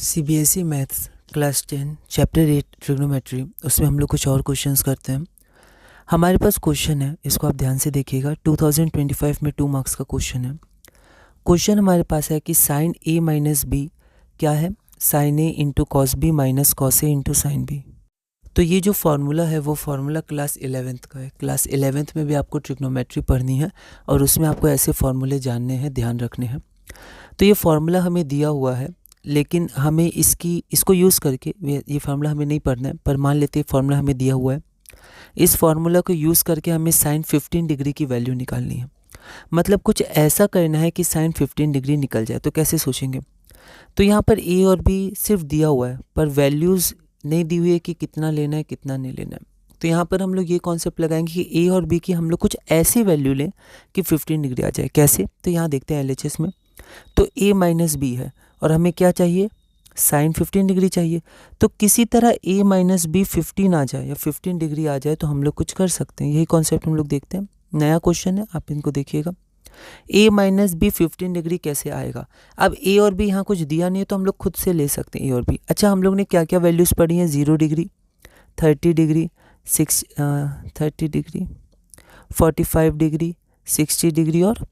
CBSE maths class 10 chapter 8 trigonometry, उसमें हम लोग कुछ और क्वेश्चंस करते हैं। हमारे पास क्वेश्चन है, इसको आप ध्यान से देखिएगा। 2025 में 2 मार्क्स का क्वेश्चन है। क्वेश्चन हमारे पास है कि साइन ए माइनस बी क्या है? Sine A into cos B minus cos A into sine B. तो ये जो फार्मूला है वो फार्मूला क्लास 11th का है। क्लास 11th में भी आपको ट्रिग्नोमेट्री पढ़नी है और उसमें आपको ऐसे फार्मूले जानने हैं, ध्यान रखने हैं। तो ये फार्मूला हमें दिया हुआ है, लेकिन हमें इसको यूज़ करके ये फार्मूला हमें नहीं पढ़ना है, पर मान लेते हैं फार्मूला हमें दिया हुआ है। इस फार्मूला को यूज़ करके हमें साइन 15 डिग्री की वैल्यू निकालनी है। मतलब कुछ ऐसा करना है कि साइन 15 डिग्री निकल जाए। तो कैसे सोचेंगे? तो यहाँ पर ए और बी सिर्फ दिया हुआ है, पर वैल्यूज़ नहीं दी हुई है कि कितना लेना है कितना नहीं लेना है। तो यहाँ पर हम लोग ये कॉन्सेप्ट लगाएंगे कि ए और बी की हम लोग कुछ ऐसी वैल्यू लें कि 15 डिग्री आ जाए। कैसे? तो यहाँ देखते हैं LHS में। तो a माइनस बी है और हमें क्या चाहिए? साइन 15 डिग्री चाहिए। तो किसी तरह a माइनस बी 15 आ जाए या 15 डिग्री आ जाए तो हम लोग कुछ कर सकते हैं। यही कॉन्सेप्ट हम लोग देखते हैं। नया क्वेश्चन है, आप इनको देखिएगा। a माइनस बी 15 डिग्री कैसे आएगा? अब a और b यहाँ कुछ दिया नहीं है तो हम लोग खुद से ले सकते हैं a और b। अच्छा, हम लोग ने क्या क्या वैल्यूज़ पढ़ी हैं? 0 degree, 30 degree, 30 degree, 45 degree, 60 degree और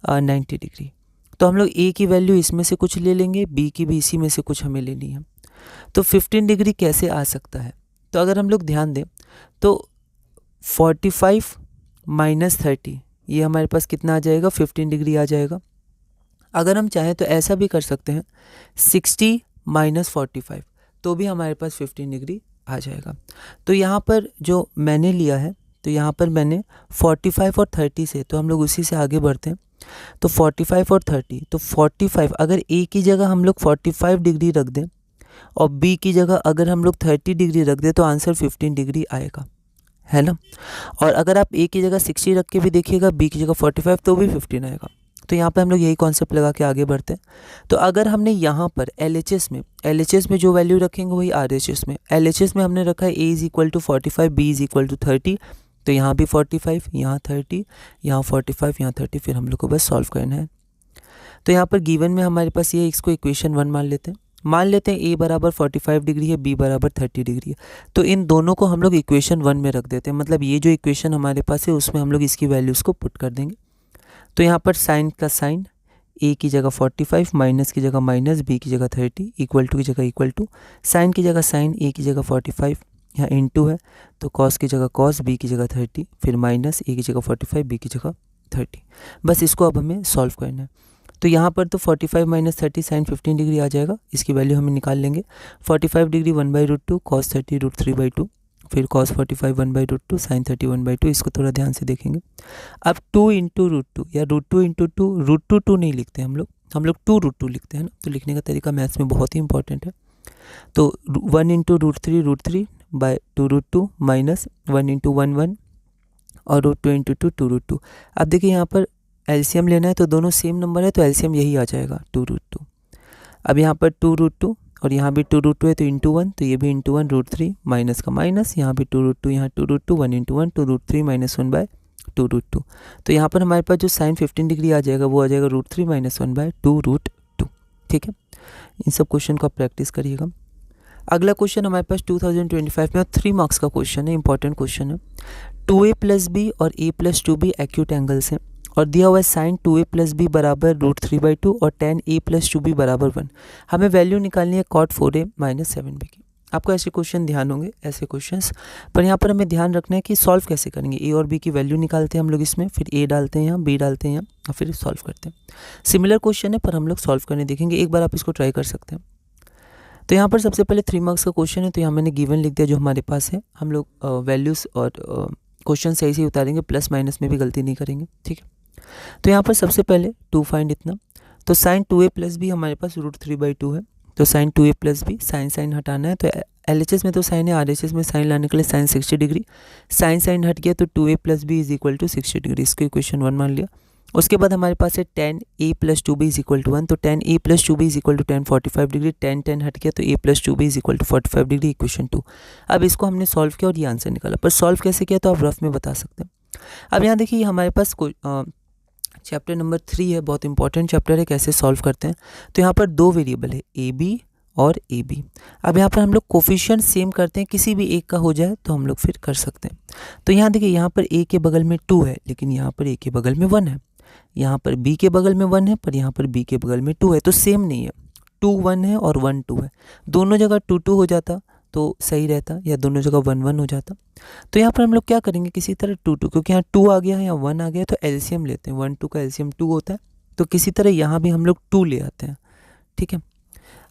90 डिग्री। तो हम लोग a की वैल्यू इसमें से कुछ ले लेंगे, b की भी इसी में से कुछ हमें लेनी है। तो 15 डिग्री कैसे आ सकता है? तो अगर हम लोग ध्यान दें तो 45 माइनस 30, ये हमारे पास कितना आ जाएगा? 15 डिग्री आ जाएगा। अगर हम चाहें तो ऐसा भी कर सकते हैं, 60 माइनस 45, तो भी हमारे पास 15 डिग्री आ जाएगा। तो यहाँ पर जो मैंने लिया है, तो यहाँ पर मैंने 45 और 30 से, तो हम लोग उसी से आगे बढ़ते हैं। तो 45 और 30, तो 45 अगर a की जगह हम लोग 45 डिग्री रख दें और b की जगह अगर हम लोग 30 डिग्री रख दें तो आंसर 15 डिग्री आएगा, है ना। और अगर आप a की जगह 60 रख के भी देखिएगा, b की जगह 45, तो भी 15 आएगा। तो यहाँ पे हम लोग यही कॉन्सेप्ट लगा के आगे बढ़ते हैं। तो अगर हमने यहाँ पर LHS में जो वैल्यू रखेंगे वही RHS में। LHS में हमने रखा है a is equal to 45, b is equal to 30, तो यहाँ भी 45, यहाँ 30, यहाँ 45, यहाँ 30, फिर हम लोग को बस सॉल्व करना है। तो यहाँ पर गिवन में हमारे पास ये इसको इक्वेशन 1 मान लेते हैं। a बराबर 45 डिग्री है, b बराबर 30 डिग्री है। तो इन दोनों को हम लोग इक्वेशन 1 में रख देते हैं। मतलब ये जो इक्वेशन हमारे पास है उसमें हम लोग इसकी वैल्यूज़ को पुट कर देंगे। तो यहाँ पर साइन का साइन, a की जगह 45, माइनस की जगह माइनस, b की जगह 30, इक्वल टू की जगह इक्वल टू, साइन की जगह साइन, a की जगह 45, यहाँ इंटू है तो कॉस की जगह कॉस, b की जगह 30, फिर माइनस, a की जगह 45, b की जगह 30। बस इसको अब हमें सॉल्व करना है। तो यहाँ पर तो 45 माइनस 30 साइन 15 डिग्री आ जाएगा, इसकी वैल्यू हमें निकाल लेंगे। 45 डिग्री 1/√2, कॉस 30 √3/2, फिर कॉस 45 1/√2, साइन 30 1/2। इसको थोड़ा ध्यान से देखेंगे। अब 2 इंटू √2 या √2 इंटू 2, √2 नहीं लिखते हम लोग 2√2 लिखते हैं ना। तो लिखने का तरीका मैथ्स में बहुत ही इंपॉर्टेंट है। तो 1 इंटू √3 बाय 2√2 माइनस 1 इंटू 1 1 और √2 इंटू 2 2√2। अब देखिए यहाँ पर एलसीएम लेना है तो दोनों सेम नंबर है तो एलसीएम यही आ जाएगा 2√2। अब यहाँ पर 2√2 और यहाँ भी 2√2 है तो इंटू 1, तो ये भी इंटू 1 √3 माइनस का माइनस, यहाँ भी 2√2, यहाँ 2√2, 1 इंटू 1 2√3 माइनस 1/2√2। तो यहाँ पर हमारे पास जो साइन 15 डिग्री आ जाएगा वो आ जाएगा √3 माइनस 1/2√2। ठीक है, इन सब क्वेश्चन को आप प्रैक्टिस करिएगा। अगला क्वेश्चन हमारे पास 2025 में 3 मार्क्स का क्वेश्चन है, इंपॉर्टेंट क्वेश्चन है। 2a प्लस बी और a plus 2b acute angles हैं और दिया हुआ है साइन 2a प्लस बी बराबर √3/2 और tan a प्लस 2b बराबर 1। हमें वैल्यू निकालनी है cot 4a माइनस 7b की। आपको ऐसे क्वेश्चन ध्यान होंगे, ऐसे क्वेश्चंस, पर यहाँ पर हमें ध्यान रखना है कि सॉल्व कैसे करेंगे। a और b की वैल्यू निकालते हैं हम लोग इसमें, फिर a डालते हैं यहाँ, b डालते हैं यहाँ और फिर सॉल्व करते हैं। सिमिलर क्वेश्चन है पर हम लोग सॉल्व करने देखेंगे। एक बार आप इसको ट्राई कर सकते हैं। तो यहाँ पर सबसे पहले 3 मार्क्स का क्वेश्चन है, तो यहाँ मैंने गिवन लिख दिया जो हमारे पास है। हम लोग वैल्यूज़ और क्वेश्चन सही से उतारेंगे, प्लस माइनस में भी गलती नहीं करेंगे। ठीक है, तो यहाँ पर सबसे पहले 2 फाइंड इतना, तो साइन 2a प्लस बी हमारे पास √3/2 है। तो sign 2a plus B, sign हटाना है तो LHS में तो साइन है, RHS में साइन लाने के लिए साइन 60 डिग्री, साइन हट गया तो 2a plus b is equal to 60 degree. इसको इक्वेशन 1 मान लिया। उसके बाद हमारे पास है tan a plus 2b is equal to 1, तो tan a plus 2b is equal to tan 45 degree, tan हट गया तो a plus 2b is equal to 45 degree, equation 2। अब इसको हमने सॉल्व किया और ये आंसर निकाला, पर सॉल्व कैसे किया तो आप रफ में बता सकते हैं। अब यहाँ देखिए हमारे पास चैप्टर नंबर 3 है, बहुत इंपॉर्टेंट चैप्टर है, कैसे सॉल्व करते हैं। तो यहाँ पर 2 वेरिएबल है a b और ए बी। अब यहाँ पर हम लोग कोफिशिएंट सेम करते हैं, किसी भी एक का हो जाए तो हम लोग फिर कर सकते हैं। तो यहाँ देखिए, यहाँ पर ए के बगल में 2 है, लेकिन यहाँ पर ए के बगल में 1 है। यहाँ पर बी के बगल में 1 है, पर यहाँ पर बी के बगल में 2 है, तो सेम नहीं है। 2 1 है और 1 2 है। दोनों जगह 2 2 हो जाता तो सही रहता, या दोनों जगह 1 1 हो जाता। तो यहाँ पर हम लोग क्या करेंगे, किसी तरह 2 2, क्योंकि यहाँ 2 आ गया है या 1 आ गया है, तो एलसीएम लेते हैं। 1 2 का एलसीएम 2 होता है, तो किसी तरह यहाँ भी हम लोग 2 ले आते हैं। ठीक है,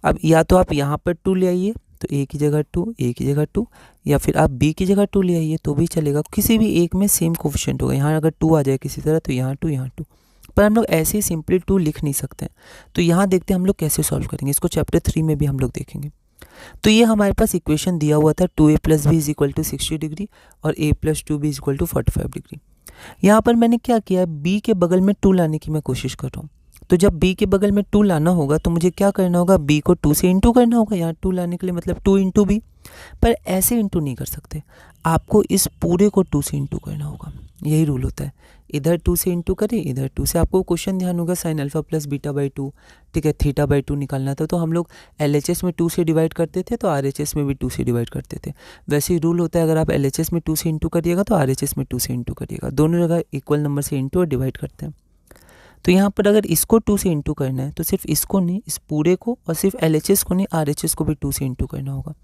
अब या तो आप यहाँ पर 2 ले आइए, तो ए की जगह 2, ए की जगह 2, या फिर आप बी की जगह 2 ले आइए तो भी चलेगा। किसी भी एक में सेम कोफिशिएंट होगा। यहाँ अगर 2 आ जाए किसी तरह, तो यहाँ 2, यहाँ 2, पर हम लोग ऐसे ही सिंपली 2 लिख नहीं सकते हैं। तो यहाँ देखते हैं हम लोग कैसे सॉल्व करेंगे इसको। चैप्टर 3 में भी हम लोग देखेंगे। तो ये हमारे पास इक्वेशन दिया हुआ था, 2a + b is equal to 60 degree और a + 2b is equal to 45 degree. यहाँ पर मैंने क्या किया, b के बगल में 2 लाने की मैं कोशिश कर रहा हूँ। तो जब b के बगल में 2 लाना होगा तो मुझे क्या करना होगा, b को 2 से इंटू करना होगा। यहाँ 2 लाने के लिए मतलब 2 इंटू बी, पर ऐसे इंटू नहीं कर सकते, आपको इस पूरे को 2 से इंटू करना होगा। यही रूल होता है, इधर 2 से इंटू करें, इधर 2 से। आपको क्वेश्चन ध्यान होगा sin alpha plus beta by 2, ठीक है, थीटा बाई 2 निकालना था। तो हम लोग LHS में 2 से डिवाइड करते थे, तो RHS में भी 2 से डिवाइड करते थे। वैसे ही रूल होता है, अगर आप LHS में 2 से इंटू करिएगा तो RHS में 2 से इंटू करिएगा। दोनों जगह इक्वल नंबर से इंटू और डिवाइड करते हैं। तो यहाँ पर अगर इसको 2 से इंटू करना है तो सिर्फ इसको नहीं, इस पूरे को, और सिर्फ LHS को नहीं, RHS को भी 2 से इंटू करना होगा।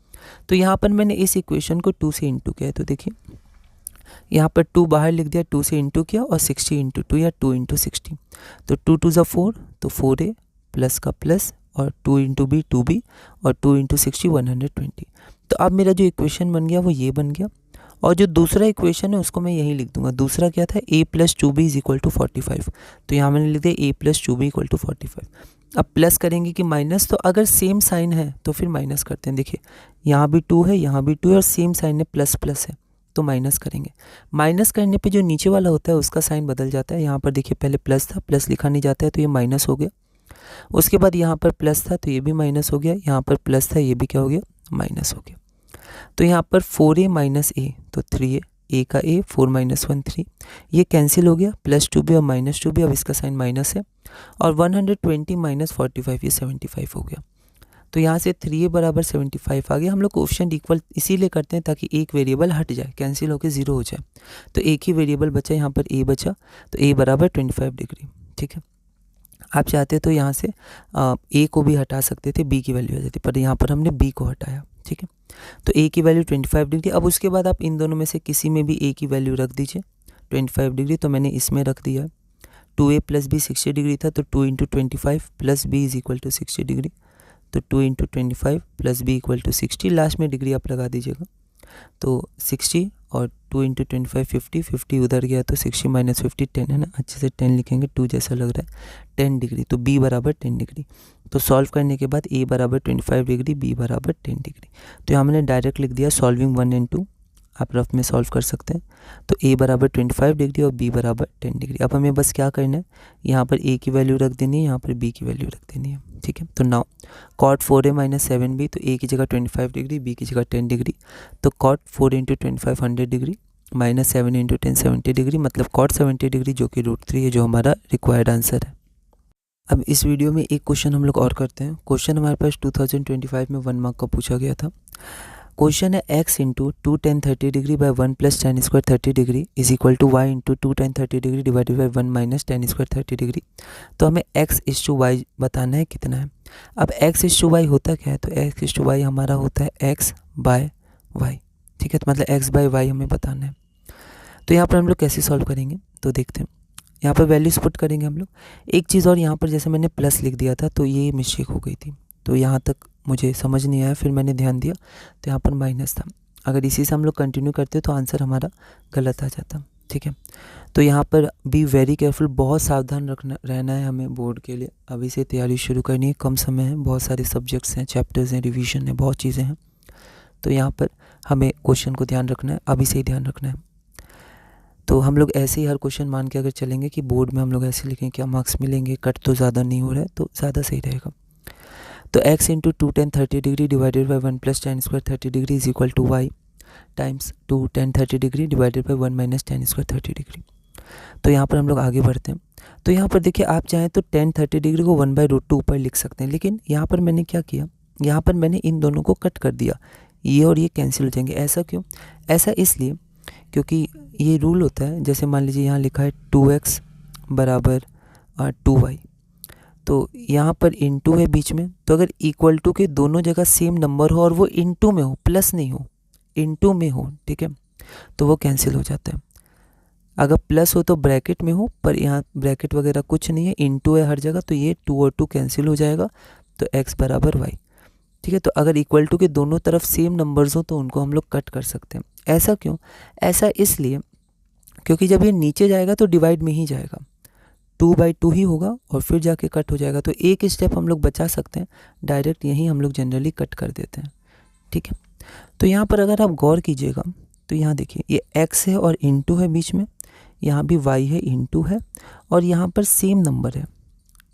तो यहाँ पर मैंने इस इक्वेशन को 2 से इंटू किया है। तो देखिए, यहाँ पर 2 बाहर लिख दिया, 2 से इंटू किया, और 60 इंटू 2 या 2 इंटू 60। तो 2 2 ज़ा 4, तो 4a प्लस का प्लस, और 2 इंटू बी 2b, और 2 इंटू 60 120। तो अब मेरा जो इक्वेशन बन गया वो ये बन गया। और जो दूसरा इक्वेशन है उसको मैं यही लिख दूंगा। दूसरा क्या था, a + 2b is equal to 45। तो यहाँ मैंने लिख दिया a + 2b इक्वल टू 45। अब प्लस करेंगे कि माइनस, तो अगर सेम साइन है तो फिर माइनस करते हैं। देखिए, यहाँ भी 2 है, यहाँ भी 2 है, और सेम साइन है, प्लस प्लस है, तो माइनस करेंगे। माइनस करने पे जो नीचे वाला होता है उसका साइन बदल जाता है। यहाँ पर देखिए, पहले प्लस था, प्लस लिखा नहीं जाता है, तो ये माइनस हो गया। उसके बाद यहाँ पर प्लस था तो ये भी माइनस हो गया, यहाँ पर प्लस था, ये भी क्या हो गया, माइनस हो गया। तो यहाँ पर 4a माइनस a, तो 3a, a का a, 4 - 1 3, ये कैंसिल हो गया। प्लस 2b और माइनस 2b, अब इसका साइन माइनस है, और 120 - 45, ये 75 हो गया। तो यहाँ से 3a बराबर 75 आ गया। हम लोग कोएफिशिएंट इक्वल इसीलिए करते हैं ताकि एक वेरिएबल हट जाए, कैंसिल होकर 0 हो जाए। तो एक ही वेरिएबल बचा, यहाँ पर a बचा, तो a बराबर 25 डिग्री। ठीक है, आप चाहते तो यहाँ से a को भी हटा सकते थे, b की वैल्यू आ जाती, पर यहाँ पर हमने b को हटाया। ठीक है, तो a की वैल्यू 25 डिग्री। अब उसके बाद आप इन दोनों में से किसी में भी a की वैल्यू रख दीजिए 25 डिग्री। तो मैंने इसमें रख दिया, 2a + b 60 डिग्री था, तो 2 × 25 + b is equal to 60 degree. तो 2 × 25 + b इक्वल टू 60, लास्ट में डिग्री आप लगा दीजिएगा। तो 60 और 2 × 25 50, 50 उधर गया, तो 60 - 50 10 है ना, अच्छे से 10 लिखेंगे, 2 जैसा लग रहा है, 10 डिग्री। तो b बराबर 10 डिग्री। तो सॉल्व करने के बाद a बराबर 25 डिग्री, b बराबर 10 डिग्री। तो यहाँ मैंने डायरेक्ट लिख दिया सॉल्विंग 1 and 2, आप रफ में सॉल्व कर सकते हैं। तो a बराबर 25 डिग्री और b बराबर 10 डिग्री। अब हमें बस क्या करना है, यहाँ पर a की वैल्यू रख देनी है, यहाँ पर b की वैल्यू रख देनी है। ठीक है, तो नाउ cot 4a - 7b, तो a की जगह 25 डिग्री, b की जगह 10 डिग्री। तो cot 4 × 25 100 डिग्री, -7 × 10 70 डिग्री, मतलब cot 70 डिग्री, जो कि √3 है, जो हमारा रिक्वायर्ड आंसर है। अब इस वीडियो में एक क्वेश्चन हम लोग और करते हैं। क्वेश्चन हमारे पास 2025 में 1 मार्क का पूछा गया था। क्वेश्चन है x × 2 tan 30 degree by 1 + tan square 30 degree is equal to y × 2 tan 30 degree divided by 1 - tan square 30 degree. तो हमें x/y बताना है कितना है। अब x/y होता क्या है, तो x/y हमारा होता है x/y। ठीक है, तो मतलब x/y हमें बताना है। तो यहाँ पर हम लोग कैसे सॉल्व करेंगे, तो देखते हैं। यहाँ पर वैल्यूज पुट करेंगे हम लोग। एक चीज़ और, यहाँ पर जैसे मैंने प्लस लिख दिया था तो ये मिस्टेक हो गई थी, तो यहाँ तक मुझे समझ नहीं आया, फिर मैंने ध्यान दिया तो यहाँ पर माइनस था। अगर इसी से हम लोग कंटिन्यू करते तो आंसर हमारा गलत आ जाता। ठीक है, तो यहाँ पर बी वेरी केयरफुल, बहुत सावधान रहना है हमें बोर्ड के लिए। अभी से तैयारी शुरू करनी है, कम समय है, बहुत सारे सब्जेक्ट्स हैं, चैप्टर्स हैं, रिविजन है, बहुत चीज़ें हैं। तो यहाँ पर हमें क्वेश्चन को ध्यान रखना है, अभी से ही ध्यान रखना है। तो हम लोग ऐसे ही हर क्वेश्चन मान के अगर चलेंगे कि बोर्ड में हम लोग ऐसे लिखें क्या मार्क्स मिलेंगे, कट तो ज़्यादा नहीं हो रहा है, तो ज़्यादा सही रहेगा। तो x × 2 tan 30 degree divided by 1 + tan square 30 degree is equal to y times 2 tan 30 degree divided by 1 - tan square 30 degree. तो यहाँ पर हम लोग आगे बढ़ते हैं। तो यहाँ पर देखिए, आप चाहें तो tan 30 डिग्री को 1/√2 ऊपर लिख सकते हैं, लेकिन यहाँ पर मैंने क्या किया, यहाँ पर मैंने इन दोनों को कट कर दिया, ये और ये कैंसिल हो जाएंगे। ऐसा क्यों? ऐसा इसलिए क्योंकि ये रूल होता है, जैसे मान लीजिए यहाँ लिखा है 2x बराबर 2y, तो यहाँ पर इनटू है बीच में, तो अगर इक्वल टू के दोनों जगह सेम नंबर हो और वो इनटू में हो, प्लस नहीं हो, इनटू में हो, ठीक है, तो वो कैंसिल हो जाता है। अगर प्लस हो तो ब्रैकेट में हो, पर यहाँ ब्रैकेट वगैरह कुछ नहीं है, इनटू है हर जगह, तो ये 2 और 2 कैंसिल हो जाएगा, तो x बराबर y, ठीक है। तो अगर इक्वल टू के दोनों तरफ सेम नंबर्स हो तो उनको हम लोग कट कर सकते हैं। ऐसा क्यों? ऐसा इसलिए क्योंकि जब ये नीचे जाएगा तो डिवाइड में ही जाएगा, 2/2 ही होगा और फिर जाके कट हो जाएगा, तो एक स्टेप हम लोग बचा सकते हैं, डायरेक्ट यहीं हम लोग जनरली कट कर देते हैं, ठीक है। तो यहाँ पर अगर आप गौर कीजिएगा तो यहाँ देखिए ये x है और इनटू है बीच में, यहाँ भी y है, इनटू है, और यहाँ पर सेम नंबर है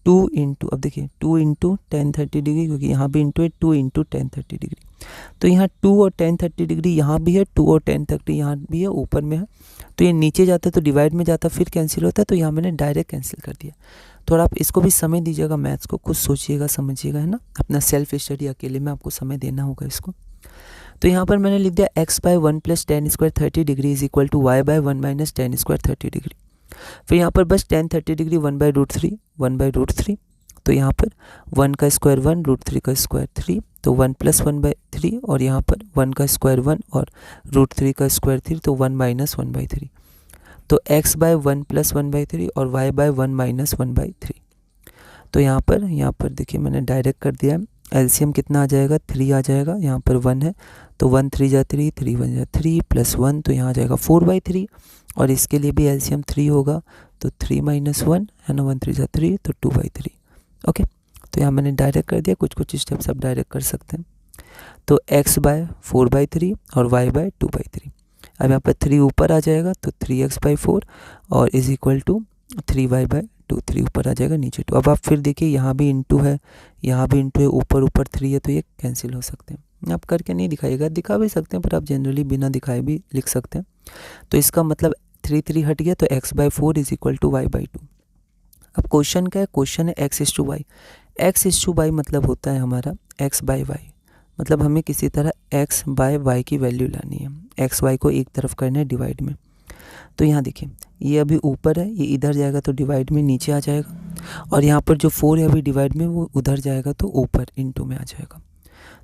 2 इंटू, अब देखिए 2 इंटू 10-30 डिग्री, क्योंकि यहाँ भी इंटू है, 2 इंटू 10-30 डिग्री, तो यहाँ 2 और 10-30 डिग्री यहाँ भी है, 2 और 10-30 यहाँ भी है, ऊपर में है, तो ये नीचे जाता है तो डिवाइड में जाता, फिर कैंसिल होता है, तो यहाँ मैंने डायरेक्ट कैंसिल कर दिया। थोड़ा आप इसको भी समय दीजिएगा, मैथ्स को कुछ सोचिएगा समझिएगा, है ना, अपना सेल्फ स्टडी अकेले में आपको समय देना होगा इसको। तो यहाँ पर मैंने लिख दिया x/1 + tan² 30 degree is equal to y/1 - tan² 30 degree. फिर यहाँ पर बस tan 30 डिग्री 1/√3, तो यहाँ पर 1 का स्क्वायर 1, √3 का स्क्वायर 3, तो 1 + 1/3, और यहाँ पर 1 का स्क्वायर 1 और √3 का स्क्वायर 3, तो 1 - 1/3, तो x/1 + 1/3 और y/1 - 1/3। तो यहाँ पर देखिए मैंने डायरेक्ट कर दिया है, एलसीएम कितना आ जाएगा, 3 आ जाएगा, यहाँ पर 1 है, तो 1 3 जा 3, 3 1 जा 3 + 1, तो यहाँ आ जाएगा 4/3, और इसके लिए भी एलसीएम 3 होगा, तो 3 - 1 है ना, 1 3 जा 3, तो 2/3। ओके, तो यहाँ मैंने डायरेक्ट कर दिया, कुछ स्टेप्स आप डायरेक्ट कर सकते हैं। तो x/4/3 और y/2/3। अब यहाँ पर 3 ऊपर आ जाएगा, तो 3x/4 और इज इक्वल टू 3y/2, 3 ऊपर आ जाएगा, नीचे 2। अब आप फिर देखिए यहाँ भी इंटू है, यहाँ भी इंटू है, ऊपर 3 है, तो ये कैंसिल हो सकते हैं। आप करके नहीं दिखाइएगा, दिखा भी सकते हैं, पर आप जनरली बिना दिखाए भी लिख सकते हैं। तो इसका मतलब 3 हट गया, तो x/4 is equal to y/2। अब क्वेश्चन क्या है? क्वेश्चन है x/y। x/y मतलब होता है हमारा x/y, मतलब हमें किसी तरह x/y की वैल्यू लानी है, xy को एक तरफ करना है डिवाइड में। तो यहाँ देखिए ये अभी ऊपर है, ये इधर जाएगा तो डिवाइड में नीचे आ जाएगा, और यहाँ पर जो 4 है अभी डिवाइड में, वो उधर जाएगा तो ऊपर इनटू में आ जाएगा।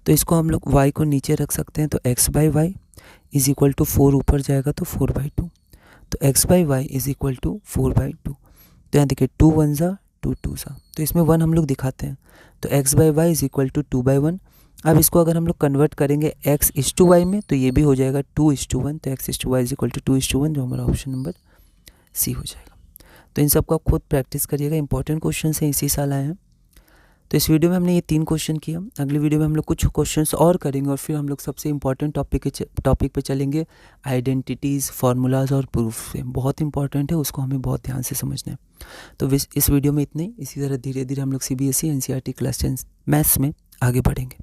तो इसको हम लोग y को नीचे रख सकते हैं, तो x/y इज इक्वल टू 4 ऊपर जाएगा तो 4/2, तो x/y इज इक्वल टू 4/2। तो यहाँ देखिए 2 1 ज़ा 2 2 ज़ा, तो इसमें 1 हम लोग दिखाते हैं, तो x/y इज इक्वल टू 2/1। अब इसको अगर हम लोग कन्वर्ट करेंगे x/y में, तो ये भी हो जाएगा 2:1, तो x/y इज इक्वल टू 2:1, जो हमारा ऑप्शन नंबर सी हो जाएगा। तो इन सबको आप खुद प्रैक्टिस करिएगा, इंपॉर्टेंट क्वेश्चन हैं, इसी साल आए हैं। तो इस वीडियो में हमने ये 3 क्वेश्चन किया, अगली वीडियो में हम लोग कुछ क्वेश्चंस और करेंगे, और फिर हम लोग सबसे इंपॉर्टेंट टॉपिक पे चलेंगे, आइडेंटिटीज़, फार्मूलाज और प्रूफ से। बहुत इंपॉर्टेंट है, उसको हमें बहुत ध्यान से समझना है। तो इस वीडियो में इतने ही। इसी तरह धीरे धीरे हम लोग CBSE NCERT क्लास 10 मैथ्स में आगे बढ़ेंगे।